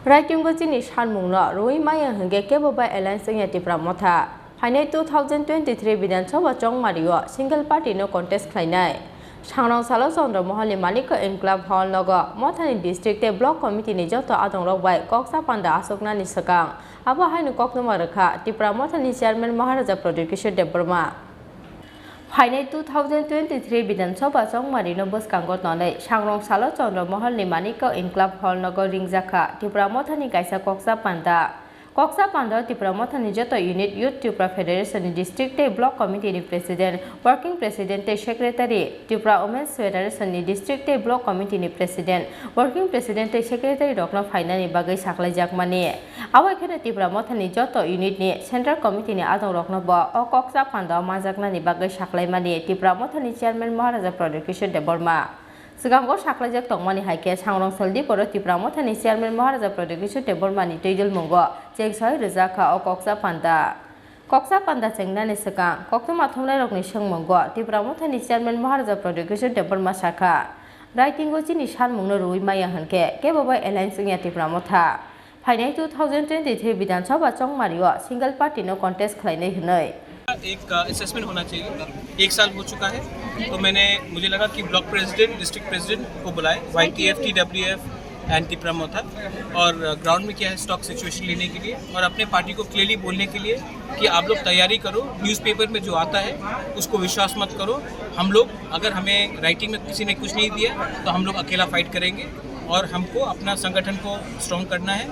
Writing ko chini shanmung no roi maya henge keboba alliance ng Tripura motha. Hainai 2023 Bidhan Sabha chong Mario single party no contest khlainai. Changrong Salo Chandra Mohali Maliko Enclave Hall Nogo Mothani District Block Committee ni joto adong robai Koksa Panda Asokna ni sakang. Aba hainu kokno marakha Tripura Mothani Chairman Maharaja Pradikishore Deborma. Hainai 2023 Bidhan Sabha chong Mario bus kangot nonai Changrong Salo Chandra Mohali Maliko Enclave Hall Nogo ringzakha Tripura Mothani kaisa Koksa Panda. Koksa Panda Tripura Mothani joto unit Youth Tripura Federation District Block Committee ni President, Working President Secretary, Tripura Women's Federation ni District Block Committee ni President, Working President Secretary Dokno Faina ni bagai saklai jakmani. Awai khana Tripura Mothani joto unit ni Central Committee ni adong rokno bo o Koksa Panda majakna ni bagai saklai mani Tripura Mothani Chairman Maharaja Pradikishore Deborma. Sigamgo saklajak tongmani haike Changrong Saldi poro Tripura Mothani Chairman Maharaja Pradikishore Deborma ni tejul mungo cheksoi rizakha o Koksa Panda. Koksa Panda chengnani sakang koktoma thomnai rokni sengmungo Tripura Mothani Chairman Maharaja Pradikishore Deborma sakha. Writing go chini shanmungno roi maya hanke keboba alliance ng Tripura motha. Hainai 2023 Bidhan Sabha chong Mario single party no contest khlainai hnai. एक assessment होना चाहिए। एक साल हो चुका है तो मुझे लगा कि ब्लॉक प्रेसिडेंट डिस्ट्रिक्ट प्रेसिडेंट को बुलाए YTF TWF एंड ट्रिपुरा मोथा और ग्राउंड में क्या है स्टॉक सिचुएशन लेने के लिए और अपने पार्टी को क्लियरली बोलने के लिए कि आप लोग तैयारी करो, न्यूज़पेपर में जो आता है उसको विश्वास मत करो। हम लोग अगर हमें राइटिंग में किसी ने कुछ नहीं दिया तो हम लोग अकेला फाइट करेंगे और हमको अपना संगठन को स्ट्रॉन्ग करना है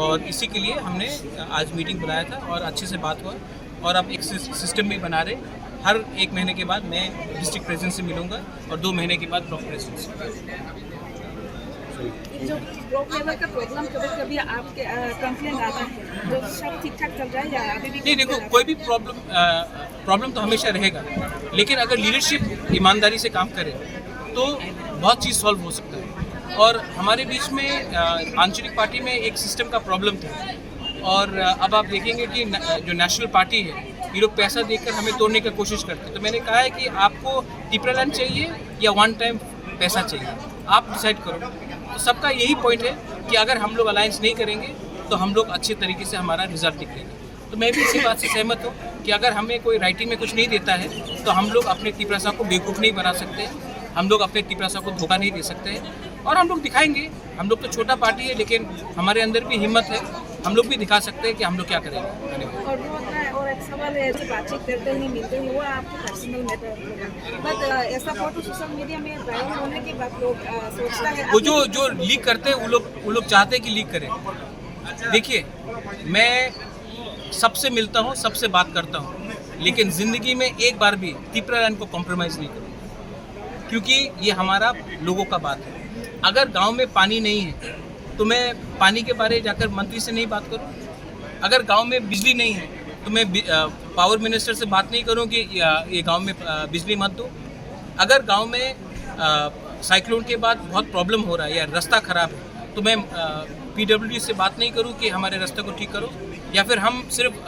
और इसी के लिए हमने आज मीटिंग बुलाया था और अच्छे से बात हुआ और अब एक सिस्टम भी बना रहे। हर एक महीने के बाद मैं डिस्ट्रिक्ट प्रेसिडेंट से मिलूंगा और 2 महीने के बाद ब्लॉक प्रेसिडेंट से। जो ब्लॉक लेवल का प्रॉब्लम कभी आपके कंप्लेंट आता है जो सब ठीक ठाक चल रहा है या अभी भी नहीं, देखो कोई भी प्रॉब्लम तो हमेशा रहेगा, लेकिन अगर लीडरशिप ईमानदारी से काम करे तो बहुत चीज़ सॉल्व हो सकता है। और हमारे बीच में आंचलिक पार्टी में एक सिस्टम का प्रॉब्लम था और अब आप देखेंगे कि जो नेशनल पार्टी है ये लोग पैसा देकर हमें तोड़ने की कोशिश करते हैं। तो मैंने कहा है कि आपको ट्रिपुरा लैंड चाहिए या वन टाइम पैसा चाहिए, आप डिसाइड करो। तो सबका यही पॉइंट है कि अगर हम लोग अलायंस नहीं करेंगे तो हम लोग अच्छे तरीके से हमारा रिजल्ट दिखाएंगे। तो मैं भी इसी बात से सहमत हूँ कि अगर हमें कोई राइटिंग में कुछ नहीं देता है तो हम लोग अपने ट्रिपुरा को बेवकूफ़ नहीं बना सकते, हम लोग अपने ट्रिपुरा को धोखा नहीं दे सकते और हम लोग दिखाएंगे। हम लोग तो छोटा पार्टी है लेकिन हमारे अंदर भी हिम्मत है, हम लोग भी दिखा सकते हैं कि हम लोग क्या करेंगे। और एक सवाल है जो बातचीत करते हैं मिलते हैं वो आपको पर्सनल मैटर बट ऐसा फोटो सोशल मीडिया में वायरल होने के बाद लोग सोचता है वो जो लीक करते हैं वो लोग चाहते हैं कि लीक करें। देखिए मैं सबसे मिलता हूँ, सबसे बात करता हूँ, लेकिन ज़िंदगी में एक बार भी ट्रिपुरा लैंड को कॉम्प्रोमाइज़ नहीं करूँगा क्योंकि ये हमारा लोगों का बात है। अगर गांव में पानी नहीं है तो मैं पानी के बारे जाकर मंत्री से नहीं बात करूं। अगर गांव में बिजली नहीं है तो मैं पावर मिनिस्टर से बात नहीं करूं कि ये गांव में बिजली मत दो। अगर गांव में साइक्लोन के बाद बहुत प्रॉब्लम हो रहा है या रास्ता ख़राब है तो मैं PWD से बात नहीं करूं कि हमारे रास्ते को ठीक करो या फिर हम सिर्फ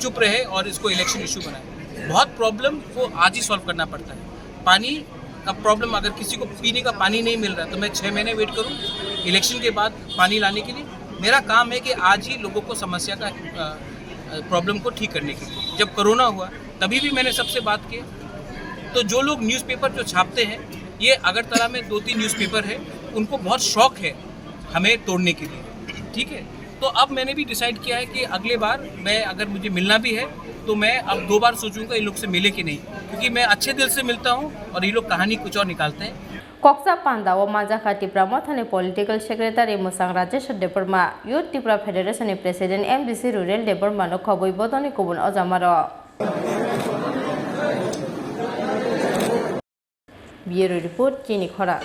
चुप रहे और इसको इलेक्शन इशू बनाए। बहुत प्रॉब्लम को आज ही सॉल्व करना पड़ता है। पानी का प्रॉब्लम अगर किसी को पीने का पानी नहीं मिल रहा तो मैं 6 महीने वेट करूं इलेक्शन के बाद पानी लाने के लिए? मेरा काम है कि आज ही लोगों को समस्या का प्रॉब्लम को ठीक करने के लिए। जब कोरोना हुआ तभी भी मैंने सबसे बात की। तो जो लोग न्यूज़पेपर जो छापते हैं, ये अगरतला में 2-3 न्यूज़पेपर है, उनको बहुत शौक है हमें तोड़ने के लिए, ठीक है। तो अब मैंने भी डिसाइड किया है कि अगले बार मैं अगर मुझे मिलना भी है तो मैं अब 2 बार सोचूंगा इन लोग से मिले कि नहीं, क्योंकि मैं अच्छे दिल से मिलता हूँ और ये लोग कहानी कुछ और निकालते हैं। Koksa Panda o Majaka Tripura Mothani Political Secretary Musang Rajesh Deborma, Youth Tripura Federation ni President MDC Rural Deborma no khoboi bodoni kubun ojamaro. Bureau Report Chini Khora.